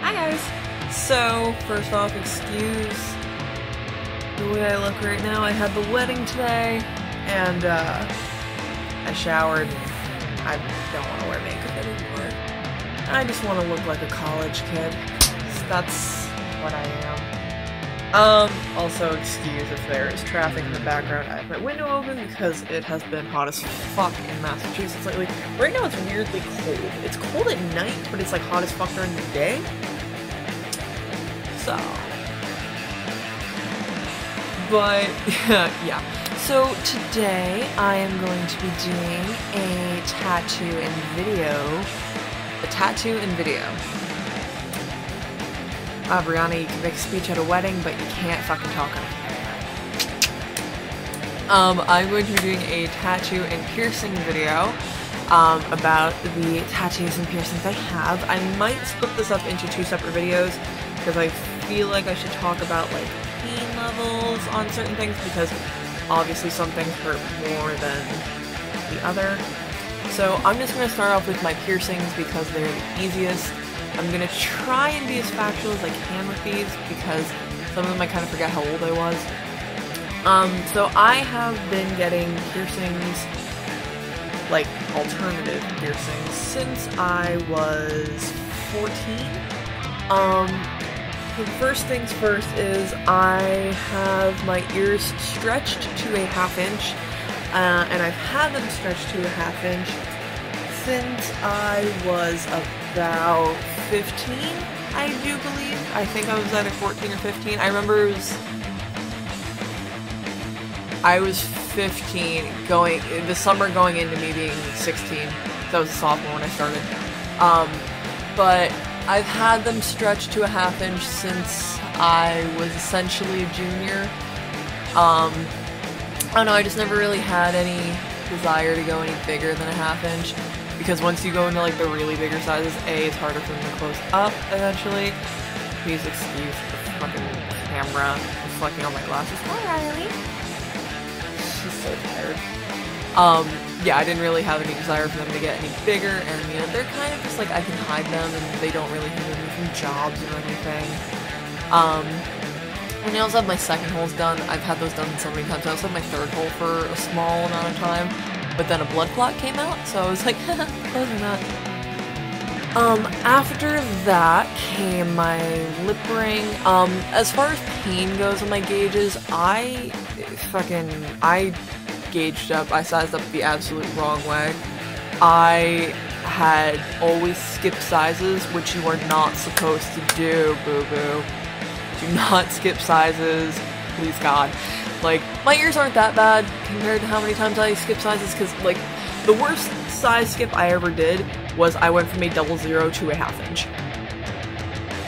Hi guys! So, first off, excuse the way I look right now. I had the wedding today, and I showered, and I don't want to wear makeup anymore. I just want to look like a college kid. So that's what I am. Also excuse if there is traffic in the background. I have my window open because it has been hot as fuck in Massachusetts lately. Right now it's weirdly cold. It's cold at night, but it's like hot as fuck during the day. So, but yeah. So today I am going to be doing a tattoo and video. Brianna, you can make a speech at a wedding, but you can't fucking talk on a camera. I'm going to be doing a tattoo and piercing video about the tattoos and piercings I have. I might split this up into two separate videos because I feel like I should talk about like pain levels on certain things because obviously some things hurt more than the other. So I'm just going to start off with my piercings because they're the easiest. I'm going to try and be as factual as I can with these because some of them I kind of forget how old I was. So I have been getting piercings, like alternative piercings, since I was 14. The first things first is I have my ears stretched to a ½ inch, and I've had them stretched to a ½ inch since I was about 15, I do believe. I think I was either 14 or 15. I remember I was 15 the summer going into me being 16. So I was a sophomore when I started. But I've had them stretched to a ½ inch since I was essentially a junior. I don't know, I just never really had any desire to go any bigger than a ½ inch. Because once you go into like the really bigger sizes, A, it's harder for them to close up eventually. Please excuse the fucking camera reflecting on my glasses. Hi, Riley. She's so tired. Yeah, I didn't really have any desire for them to get any bigger, and you know, they're kind of just like I can hide them and they don't really hinder me from jobs or anything. And I also have my second holes done. I've had those done so many times. I also had my third hole for a small amount of time. But then a blood clot came out, so I was like, close or not. After that came my lip ring. As far as pain goes on my gauges, I gauged up, I sized up the absolute wrong way. I had always skipped sizes, which you are not supposed to do, boo-boo. Do not skip sizes, please God. Like, my ears aren't that bad compared to how many times I skip sizes, because, like, the worst size skip I ever did was I went from a 00 to a ½ inch.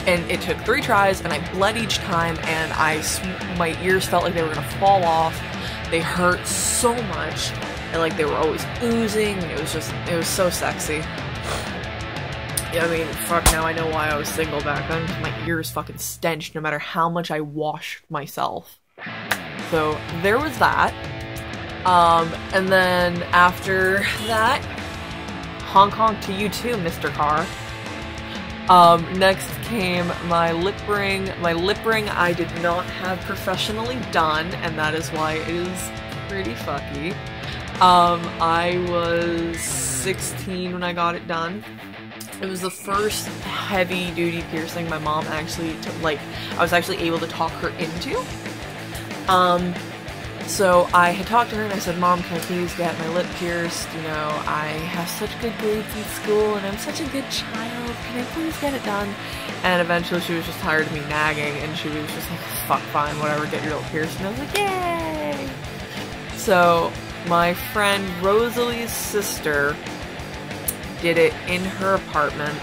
And it took 3 tries, and I bled each time, and my ears felt like they were gonna fall off. They hurt so much, and, like, they were always oozing, and it was so sexy. Yeah, I mean, fuck, now I know why I was single back then, because my ears fucking stenched no matter how much I washed myself. So there was that, and then after that, honk honk to you too, Mr. Carr. Next came my lip ring. My lip ring I did not have professionally done, and that is why it is pretty fucky. I was 16 when I got it done. It was the first heavy-duty piercing my mom actually I was actually able to talk her into. So I had talked to her and I said, Mom, can I please get my lip pierced? You know, I have such good grades in school and I'm such a good child. Can I please get it done? And eventually she was just tired of me nagging and she was just like, fuck, fine, whatever, get your lip pierced. And I was like, yay! So my friend Rosalie's sister did it in her apartment.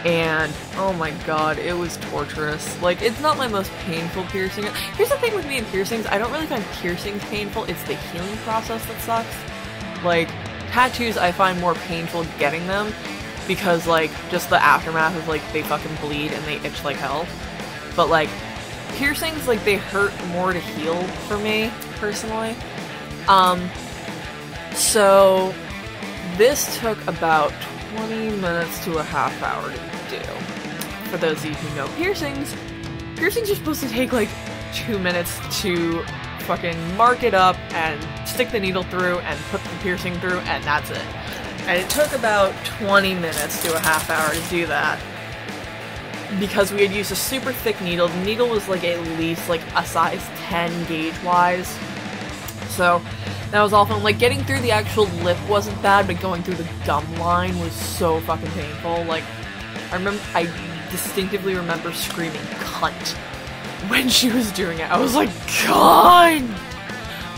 And, oh my god, it was torturous. Like, it's not my most painful piercing. Here's the thing with me and piercings, I don't really find piercings painful, it's the healing process that sucks. Like, tattoos I find more painful getting them, because, like, just the aftermath of, like, they fucking bleed and they itch like hell. But, like, piercings, like, they hurt more to heal for me, personally. So, this took about 20 minutes to a half hour to do. for those of you who know piercings are supposed to take like 2 minutes to fucking mark it up and stick the needle through and put the piercing through, and that's it. And it took about 20 minutes to a half hour to do that. Because we had used a super thick needle. The needle was like at least like a size 10 gauge-wise. So that was awful. Like getting through the actual lip wasn't bad, but going through the gum line was so fucking painful. Like I distinctively remember screaming cunt when she was doing it. I was like, God!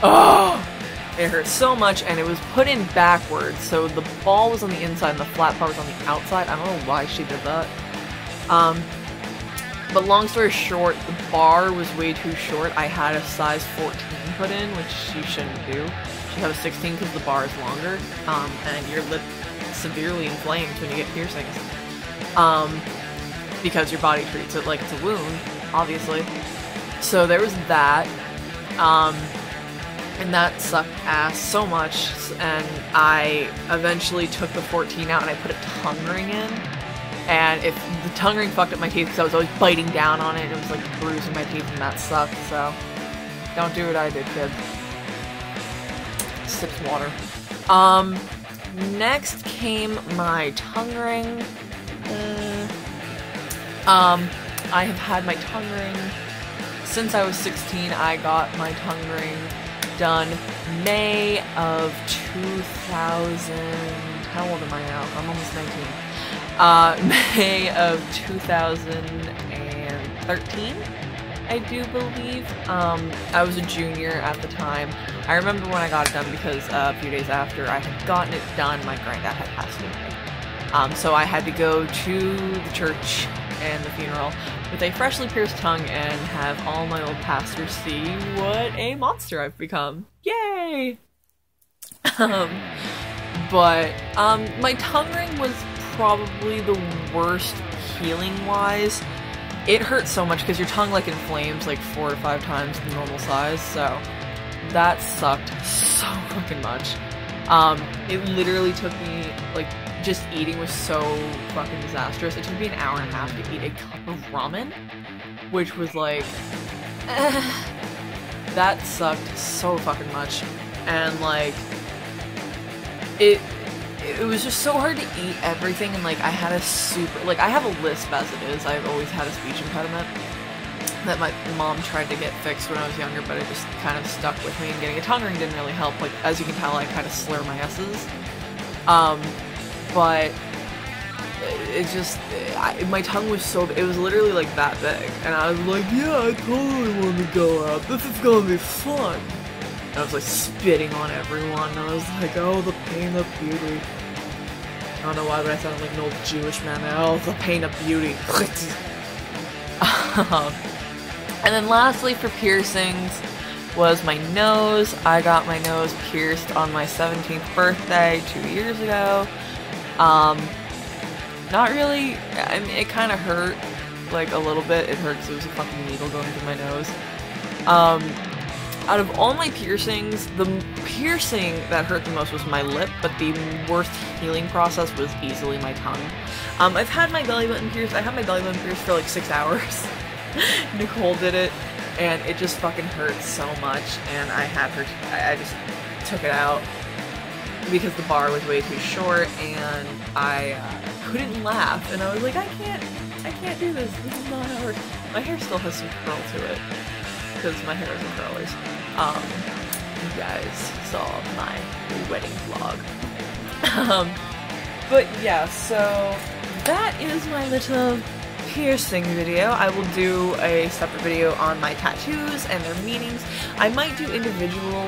Oh! It hurt so much, and it was put in backwards, so the ball was on the inside and the flat part was on the outside. I don't know why she did that. But long story short, the bar was way too short. I had a size 14 put in, which you shouldn't do. You should have a 16 because the bar is longer, and your lip severely inflames when you get piercings. Because your body treats it like it's a wound, obviously. So there was that, and that sucked ass so much, and I eventually took the 14 out and I put a tongue ring in, and the tongue ring fucked up my teeth because I was always biting down on it, and it was like bruising my teeth, and that sucked, so don't do what I did, kid. Sips water. Next came my tongue ring. I have had my tongue ring since I was 16. I got my tongue ring done May of 2000. How old am I now? I'm almost 19. May of 2013, I do believe. I was a junior at the time. I remember when I got it done because a few days after I had gotten it done, my granddad had passed away. So I had to go to the church and the funeral with a freshly pierced tongue and have all my old pastors see what a monster I've become. Yay! But my tongue ring was probably the worst healing-wise. It hurt so much because your tongue like inflames like 4 to 5 times the normal size, so that sucked so fucking much. It literally took me, like, just eating was so fucking disastrous. It took me an hour and a half to eat a cup of ramen, which was like, that sucked so fucking much. And like, it was just so hard to eat everything, and like I had a I have a lisp as it is. I've always had a speech impediment that my mom tried to get fixed when I was younger, but it just kind of stuck with me, and getting a tongue ring didn't really help. Like, as you can tell, I kind of slur my S's. But it just, my tongue was so, it was literally like that big, and I was like, yeah, I totally want to go out, this is gonna be fun. And I was like spitting on everyone, and I was like, oh, the pain of beauty. I don't know why, but I sounded like an old Jewish man. Oh, the pain of beauty. And then lastly for piercings was my nose. I got my nose pierced on my 17th birthday 2 years ago. Not really, I mean, it kind of hurt, like, a little bit. It hurt because it was a fucking needle going through my nose. Out of all my piercings, the piercing that hurt the most was my lip, but the worst healing process was easily my tongue. I've had my belly button pierced. I had my belly button pierced for like 6 hours. Nicole did it, and it just fucking hurt so much, and I just took it out because the bar was way too short, and I couldn't laugh, and I was like, I can't do this. This is not how it works. My hair still has some curl to it, because my hair is in curlers. You guys saw my wedding vlog. But yeah, so that is my little piercing video. I will do a separate video on my tattoos and their meanings. I might do individual,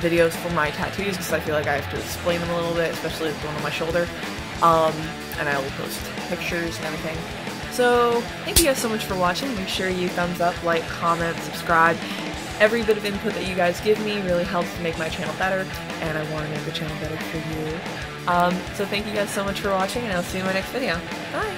videos for my tattoos, because I feel like I have to explain them a little bit, especially the one on my shoulder. And I will post pictures and everything. So, thank you guys so much for watching. Make sure you thumbs up, like, comment, subscribe. Every bit of input that you guys give me really helps to make my channel better, and I want to make the channel better for you. So thank you guys so much for watching, and I'll see you in my next video. Bye!